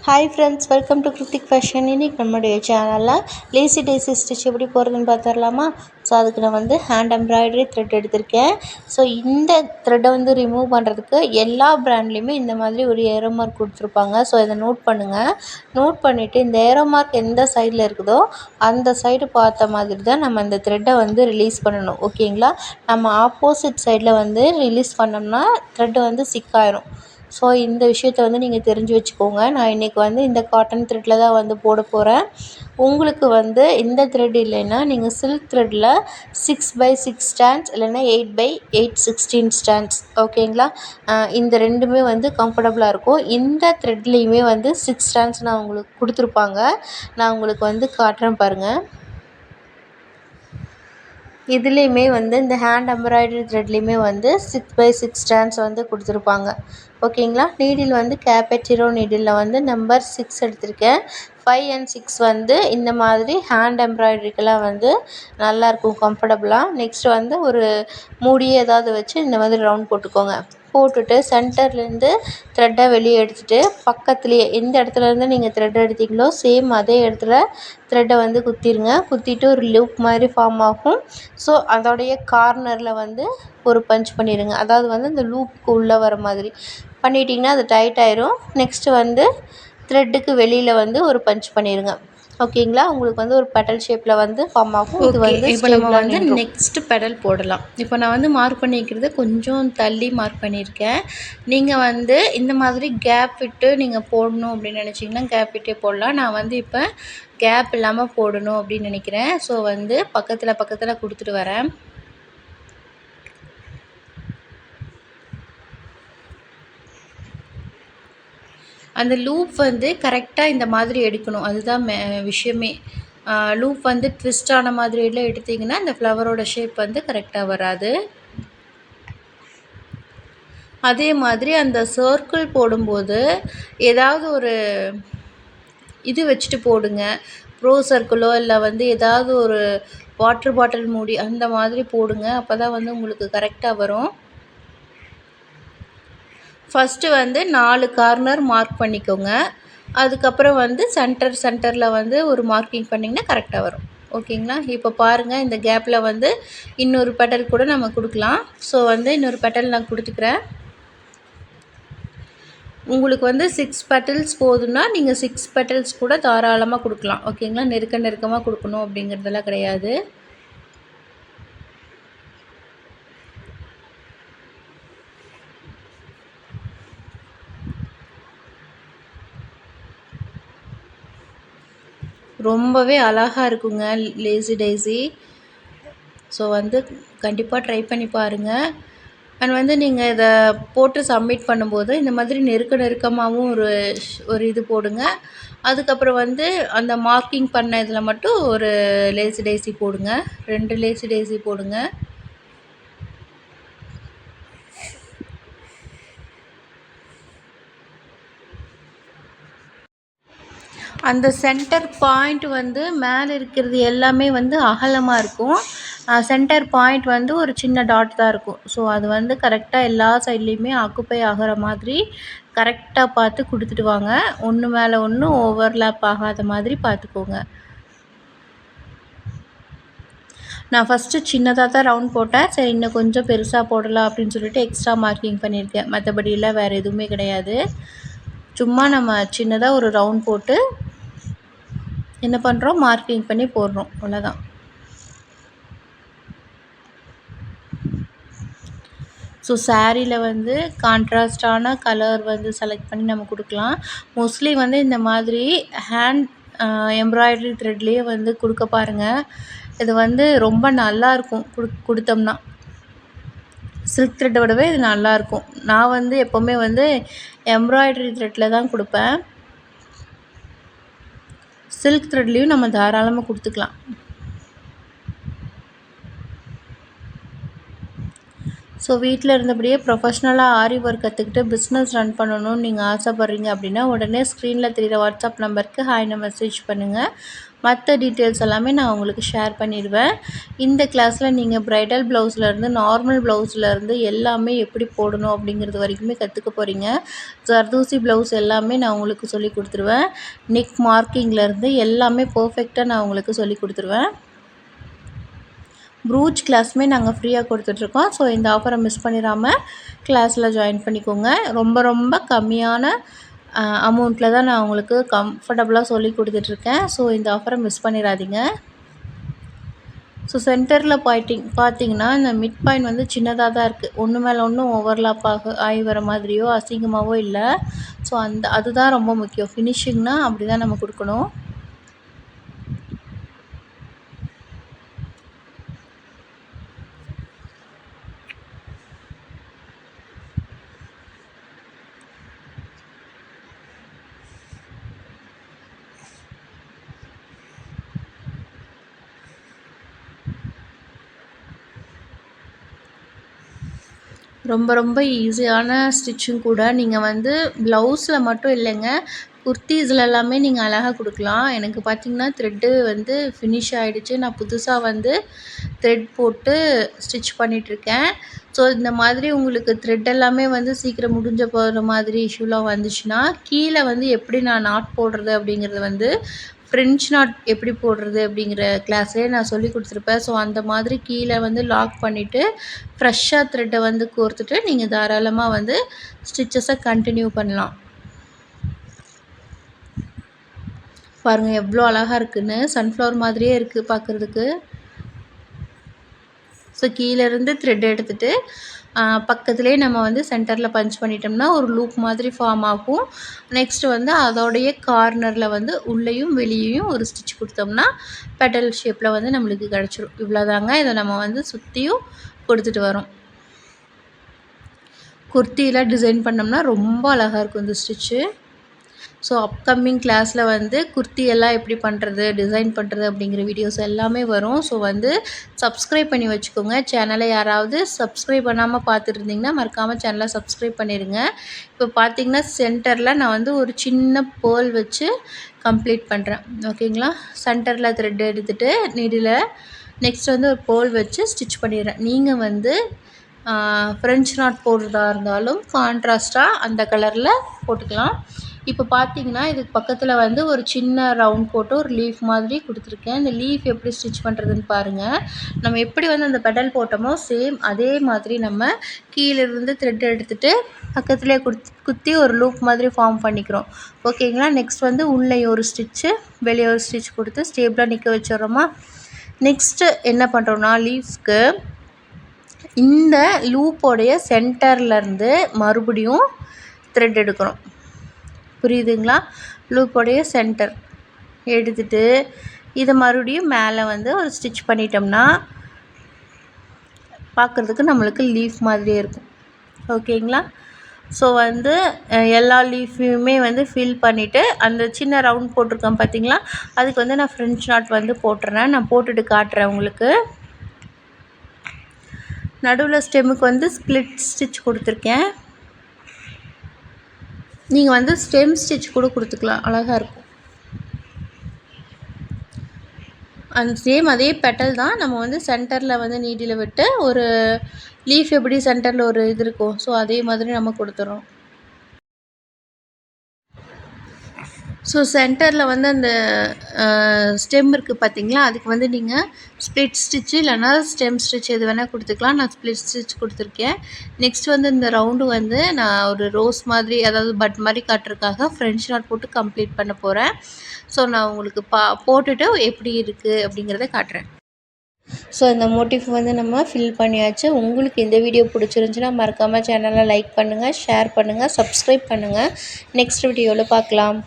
Hi friends, welcome to Hrithik fashion. இன்றைக்கி நம்மளுடைய சேனலில் லேசி டேசி ஸ்டிச் எப்படி போகிறதுன்னு பார்த்துடலாமா? ஸோ அதுக்கு நான் ஹேண்ட் எம்ப்ராய்டரி த்ரெட் எடுத்திருக்கேன். ஸோ இந்த த்ரெட்டை ரிமூவ் பண்ணுறதுக்கு எல்லா ப்ராண்ட்லேயுமே இந்த மாதிரி ஒரு ஏரோ மார்க் கொடுத்துருப்பாங்க. ஸோ இதை நோட் பண்ணுங்கள். நோட் பண்ணிவிட்டு இந்த ஏரோ மார்க் எந்த சைடில் இருக்குதோ அந்த சைடு பார்த்த மாதிரி தான் நம்ம இந்த த்ரெட்டை ரிலீஸ் பண்ணணும். ஓகேங்களா? நம்ம ஆப்போசிட் சைடில் ரிலீஸ் பண்ணோம்னா த்ரெட்டு சிக்காயிரும். ஸோ இந்த விஷயத்த நீங்கள் தெரிஞ்சு வச்சுக்கோங்க. நான் இன்றைக்கி இந்த காட்டன் த்ரெட்டில் தான் போட போகிறேன். உங்களுக்கு இந்த த்ரெட் இல்லைன்னா நீங்கள் சில்க் த்ரெட்டில் 6x6 ஸ்டாண்ட்ஸ் இல்லைன்னா 8x8 16 ஸ்டாண்ட்ஸ், ஓகேங்களா? இந்த ரெண்டுமே கம்ஃபர்டபுளாக இருக்கும். இந்த த்ரெட்லேயுமே 6 ஸ்டாண்ட்ஸ் நான் உங்களுக்கு கொடுத்துருப்பாங்க. நான் உங்களுக்கு காட்டுறேன் பாருங்கள். இதுலேயுமே இந்த ஹேண்ட் எம்ப்ராய்டரி த்ரெட்லேயுமே 6x6 ஸ்டாண்ட்ஸ் கொடுத்துருப்பாங்க. ஓகேங்களா? நீடில் கேபெட் ஹீரோ நீடிலில் நம்பர் 6 எடுத்திருக்கேன். 5 and 6 இந்த மாதிரி ஹேண்ட் எம்ப்ராய்டரிக்கெல்லாம் நல்லாயிருக்கும் கம்ஃபர்டபுளாக. நெக்ஸ்ட்டு ஒரு மூடி ஏதாவது வச்சு இந்த மாதிரி ரவுண்ட் போட்டுக்கோங்க. போட்டுட்டு சென்டர்லேருந்து த்ரெட்டை வெளியே எடுத்துகிட்டு பக்கத்துலேயே எந்த இடத்துலேருந்து நீங்கள் த்ரெட் எடுத்தீங்களோ சேம் அதே இடத்துல த்ரெட்டை குத்திடுங்க. குத்திட்டு ஒரு லூப் மாதிரி ஃபார்ம் ஆகும். ஸோ அதோடைய கார்னரில் ஒரு பஞ்ச் பண்ணிடுங்க. அதாவது இந்த லூப்புக்கு உள்ளே வர மாதிரி பண்ணிட்டிங்கன்னா அது டைட் ஆயிரும். நெக்ஸ்ட்டு த்ரெட்டுக்கு வெளியில் ஒரு பஞ்ச் பண்ணிடுங்க. ஓகேங்களா? உங்களுக்கு ஒரு பெடல் ஷேப்பில் ஃபார்ம் ஆகும். இது இப்போ நம்ம நெக்ஸ்ட் பெடல் போடலாம். இப்போ நான் மார்க் பண்ணிக்கிறது கொஞ்சம் தள்ளி மார்க் பண்ணியிருக்கேன். நீங்கள் இந்த மாதிரி கேப் விட்டு நீங்கள் போடணும் அப்படின்னு நினச்சிங்கன்னா கேப் விட்டே போடலாம். நான் இப்போ கேப் இல்லாமல் போடணும் அப்படின்னு நினைக்கிறேன். ஸோ பக்கத்தில் கொடுத்துட்டு வரேன். அந்த லூப் கரெக்டாக இந்த மாதிரி எடுக்கணும். அதுதான் விஷயமே. லூப் ட்விஸ்ட் ஆன மாதிரியெல்லாம் எடுத்திங்கன்னா இந்த ஃப்ளவரோட ஷேப் கரெக்டாக வராது. அதே மாதிரி அந்த சர்க்கிள் போடும்போது ஏதாவது ஒரு இது வச்சுட்டு போடுங்க. ப்ரோ சர்க்கிளோ இல்லை ஏதாவது ஒரு வாட்டர் பாட்டில் மூடி அந்த மாதிரி போடுங்க. அப்போ தான் உங்களுக்கு கரெக்டாக வரும். ஃபஸ்ட்டு 4 கார்னர் மார்க் பண்ணிக்கோங்க. அதுக்கப்புறம் சென்டரில் ஒரு மார்க்கிங் பண்ணிங்கன்னா கரெக்டாக வரும். ஓகேங்களா? இப்போ பாருங்கள், இந்த கேப்பில் இன்னொரு பெட்டல் கூட நம்ம கொடுக்கலாம். ஸோ இன்னொரு பெட்டல் நான் கொடுத்துக்கிறேன். உங்களுக்கு 6 பெட்டல்ஸ் போதுன்னா நீங்கள் 6 பெட்டல்ஸ் கூட தாராளமாக கொடுக்கலாம். ஓகேங்களா? நெருக்கமாக கொடுக்கணும் அப்படிங்கிறதெல்லாம் கிடையாது. ரொம்பவே அழகாக இருக்குங்க லேசி டேசி. ஸோ கண்டிப்பாக ட்ரை பண்ணி பாருங்கள். அண்ட் நீங்கள் இதை போட்டு சப்மிட் பண்ணும்போது இந்த மாதிரி நெருக்கமாகவும் ஒரு இது போடுங்க. அதுக்கப்புறம் அந்த மார்க்கிங் பண்ண இதில் மட்டும் ஒரு லேசி டேசி போடுங்க. 2 லேசி டேசி போடுங்க. அந்த சென்டர் பாயிண்ட் மேலே இருக்கிறது எல்லாமே அகலமாக இருக்கும். சென்டர் பாயிண்ட் ஒரு சின்ன டாட் தான் இருக்கும். ஸோ அது கரெக்டாக எல்லா சைட்லேயுமே ஆக்குப்பை ஆகிற மாதிரி கரெக்டாக பார்த்து கொடுத்துட்டு வாங்க. ஒன்று மேலே ஒன்று ஓவர்லேப் ஆகாத மாதிரி பார்த்துக்கோங்க. நான் ஃபஸ்ட்டு சின்னதாக தான் ரவுண்ட் போட்டேன். சரி, இன்னும் கொஞ்சம் பெருசாக போடலாம் அப்படின்னு சொல்லிட்டு எக்ஸ்ட்ரா மார்க்கிங் பண்ணியிருக்கேன். மற்றபடியெல்லாம் வேறு எதுவுமே கிடையாது. சும்மா நம்ம சின்னதாக ஒரு ரவுண்ட் போட்டு என்ன பண்ணுறோம், மார்க்கிங் பண்ணி போடுறோம், அவ்வளோதான். ஸோ சாரியில் கான்ட்ராஸ்டான கலர் செலக்ட் பண்ணி நம்ம கொடுக்கலாம். மோஸ்ட்லி இந்த மாதிரி ஹேண்ட் எம்ப்ராய்டரி த்ரெட்லேயே கொடுக்க பாருங்கள். இது ரொம்ப நல்லாயிருக்கும் கொடுத்தோம்னா. சில்க் த்ரெட்டை விடவே இது நல்லாயிருக்கும். நான் எப்போவுமே எம்ப்ராய்டரி த்ரெட்டில் தான் கொடுப்பேன். சில்க் த்ரெட்லேயும் நம்ம தாராளமாக கொடுத்துக்கலாம். ஸோ வீட்டில் இருந்தபடியே ப்ரொஃபஷ்னலாக ஆரி ஒர்க் கற்றுக்கிட்டு பிஸ்னஸ் ரன் பண்ணணும்னு நீங்கள் ஆசைப்பட்றீங்க அப்படின்னா உடனே ஸ்க்ரீனில் தெரிகிற வாட்ஸ்அப் நம்பருக்கு ஹாய்னு மெசேஜ் பண்ணுங்கள். மற்ற டீட்டெயில்ஸ் எல்லாமே நான் உங்களுக்கு ஷேர் பண்ணிடுவேன். இந்த கிளாஸில் நீங்கள் ப்ரைடல் ப்ளவுஸ்லேருந்து நார்மல் ப்ளவுஸ்லேருந்து எல்லாமே எப்படி போடணும் அப்படிங்கிறது வரைக்குமே கற்றுக்க போகிறீங்க. ஜர்தோசி ப்ளவுஸ் எல்லாமே நான் உங்களுக்கு சொல்லி கொடுத்துருவேன். நெக் மார்க்கிங்லேருந்து எல்லாமே பர்ஃபெக்டாக நான் உங்களுக்கு சொல்லி கொடுத்துருவேன். ப்ரூச் கிளாஸுமே நாங்கள் ஃப்ரீயாக கொடுத்துட்ருக்கோம். ஸோ இந்த ஆஃபரை மிஸ் பண்ணிடாமல் கிளாஸில் ஜாயின் பண்ணிக்கோங்க. ரொம்ப ரொம்ப கம்மியான அமௌண்ட்டில் தான் நான் உங்களுக்கு கம்ஃபர்டபுளாக சொல்லி கொடுத்துட்ருக்கேன். ஸோ இந்த ஆஃபரை மிஸ் பண்ணிடாதீங்க. ஸோ சென்டரில் பார்த்தீங்கன்னா இந்த மிட் பாயிண்ட் வந்து சின்னதாக தான் இருக்குது. ஒன்று மேலே ஒன்று ஓவர்லாப் ஆகி வர மாதிரியோ அசிங்கமாகவோ இல்லை. ஸோ அதுதான் ரொம்ப முக்கியம். ஃபினிஷிங்னால் அப்படி தான் நம்ம கொடுக்கணும். ரொம்ப ரொம்ப ஈஸியான ஸ்டிச்சும் கூட. நீங்கள் வந்து ப்ளவுஸில் மட்டும் இல்லைங்க, குர்த்தீஸில் எல்லாமே நீங்கள் அழகாக கொடுக்கலாம். எனக்கு பார்த்திங்கன்னா த்ரெட்டு வந்து ஃபினிஷ் ஆகிடுச்சு. நான் புதுசாக வந்து த்ரெட் போட்டு ஸ்டிச் பண்ணிகிட்ருக்கேன். ஸோ இந்த மாதிரி உங்களுக்கு த்ரெட் எல்லாமே வந்து சீக்கிரம் முடிஞ்ச போகிற மாதிரி இஷ்யூலாம் வந்துச்சுன்னா கீழே வந்து எப்படி நான் நாட் போடுறது அப்படிங்கிறது வந்து ஃப்ரெஞ்ச் நாட் எப்படி போடுறது அப்படிங்கிற கிளாஸ்லேயே நான் சொல்லி கொடுத்துருப்பேன். ஸோ அந்த மாதிரி கீழே வந்து லாக் பண்ணிவிட்டு ஃப்ரெஷ்ஷாக த்ரெட்டை வந்து கோர்த்துட்டு நீங்கள் தாராளமாக வந்து ஸ்டிச்சஸை கண்டினியூ பண்ணலாம். பாருங்கள் எவ்வளோ அழகாக இருக்குதுன்னு. சன்ஃப்ளவர் மாதிரியே இருக்குது பார்க்குறதுக்கு. ஸோ கீழேருந்து த்ரெட் எடுத்துகிட்டு பக்கத்துலேயே நம்ம வந்து சென்டரில் பஞ்ச் பண்ணிட்டோம்னா ஒரு லூப் மாதிரி ஃபார்ம் ஆகும். நெக்ஸ்ட்டு வந்து அதோடைய கார்னரில் வந்து உள்ளேயும் வெளியேயும் ஒரு ஸ்டிச் கொடுத்தோம்னா பெட்டல் ஷேப்பில் வந்து நம்மளுக்கு கிடச்சிரும். இவ்வளோதாங்க. இதை நம்ம வந்து சுற்றியும் கொடுத்துட்டு வரோம். குர்த்தியில் டிசைன் பண்ணோம்னா ரொம்ப அழகாக இருக்கும் இந்த ஸ்டிச்சு. ஸோ அப்கமிங் கிளாஸில் வந்து குர்த்தி எல்லாம் எப்படி பண்ணுறது, டிசைன் பண்ணுறது அப்படிங்கிற வீடியோஸ் எல்லாமே வரும். ஸோ வந்து சப்ஸ்கிரைப் பண்ணி வச்சுக்கோங்க. சேனலை யாராவது சப்ஸ்கிரைப் பண்ணாமல் பார்த்துட்டு இருந்தீங்கன்னா மறக்காமல் சேனலை சப்ஸ்கிரைப் பண்ணிடுங்க. இப்போ பார்த்திங்கன்னா சென்டரில் நான் வந்து ஒரு சின்ன பேர்ல் வச்சு கம்ப்ளீட் பண்ணுறேன். ஓகேங்களா. சென்டரில் த்ரெட் எடுத்துகிட்டு நீடில் நெக்ஸ்ட் வந்து ஒரு பேர்ல் வச்சு ஸ்டிச் பண்ணிடுறேன். நீங்கள் வந்து ஃப்ரெஞ்ச் நாட் போடுறதா இருந்தாலும் கான்ட்ராஸ்ட்டாக அந்த கலரில் போட்டுக்கலாம். இப்போ பார்த்தீங்கன்னா இதுக்கு பக்கத்தில் வந்து ஒரு சின்ன ரவுண்ட் போட்டு ஒரு லீஃப் மாதிரி கொடுத்துருக்கேன். இந்த லீஃப் எப்படி ஸ்டிச் பண்ணுறதுன்னு பாருங்கள். நம்ம எப்படி வந்து அந்த பெடல் போட்டோமோ சேம் அதே மாதிரி நம்ம கீழேருந்து த்ரெட் எடுத்துகிட்டு பக்கத்துலேயே குத்தி ஒரு லூப் மாதிரி ஃபார்ம் பண்ணிக்கிறோம். ஓகேங்களா. நெக்ஸ்ட் வந்து உள்ளே ஒரு ஸ்டிச்சு வெளியே ஒரு ஸ்டிச் கொடுத்து ஸ்டேபிளாக நிற்க வச்சிடுறோமா. நெக்ஸ்ட்டு என்ன பண்ணுறோம்னா லீஃப்க்கு இந்த லூப்போடைய சென்டர்லேருந்து மறுபடியும் த்ரெட் எடுக்கிறோம். புரியுதுங்களா. லூப்போடைய சென்டர் எடுத்துகிட்டு இதை மறுபடியும் மேலே வந்து ஒரு ஸ்டிச் பண்ணிட்டோம்னா பார்க்குறதுக்கு நம்மளுக்கு லீஃப் மாதிரியே இருக்கும். ஓகேங்களா. ஸோ வந்து எல்லா லீஃபையுமே வந்து ஃபில் பண்ணிவிட்டு அந்த சின்ன ரவுண்ட் போட்டிருக்கேன் பார்த்திங்களா, அதுக்கு வந்து நான் ஃப்ரெஞ்ச் நாட் வந்து போட்டுறேன். நான் போட்டுட்டு காட்டுறேன் உங்களுக்கு. நடுவில் ஸ்டெம்முக்கு வந்து ஸ்ப்ளிட் ஸ்டிச் கொடுத்துருக்கேன். நீங்கள் வந்து ஸ்டெம் ஸ்டிச் கூட கொடுத்துக்கலாம், அழகாக இருக்கும். அந்த சேம் அதே பெட்டல் தான். நம்ம வந்து சென்டரில் வந்து நீடில் விட்டு ஒரு லீஃப் எப்படி சென்டரில் ஒரு இது இருக்கும், ஸோ அதே மாதிரி நம்ம கொடுத்துறோம். ஸோ சென்டரில் வந்து அந்த ஸ்டெம் இருக்குது பார்த்திங்களா, அதுக்கு வந்து நீங்கள் ஸ்ப்ளிட் ஸ்டிச்சு இல்லைனா ஸ்டெம் ஸ்டிச் எது வேணால் கொடுத்துக்கலாம். நான் ஸ்ப்ளிட் ஸ்டிச் கொடுத்துருக்கேன். நெக்ஸ்ட் வந்து இந்த ரவுண்டு வந்து நான் ஒரு ரோஸ் மாதிரி அதாவது பட் மாதிரி காட்டுறதுக்காக ஃப்ரெஞ்ச் நாட் போட்டு கம்ப்ளீட் பண்ண போகிறேன். ஸோ நான் உங்களுக்கு போட்டுட்டு எப்படி இருக்குது அப்படிங்கிறத காட்டுறேன். ஸோ இந்த மோட்டிவ் வந்து நம்ம ஃபில் பண்ணியாச்சு. உங்களுக்கு இந்த வீடியோ பிடிச்சிருந்துச்சின்னா மறக்காமல் சேனலை லைக் பண்ணுங்கள், ஷேர் பண்ணுங்கள், சப்ஸ்கிரைப் பண்ணுங்கள். நெக்ஸ்ட் வீடியோவில் பார்க்கலாம்.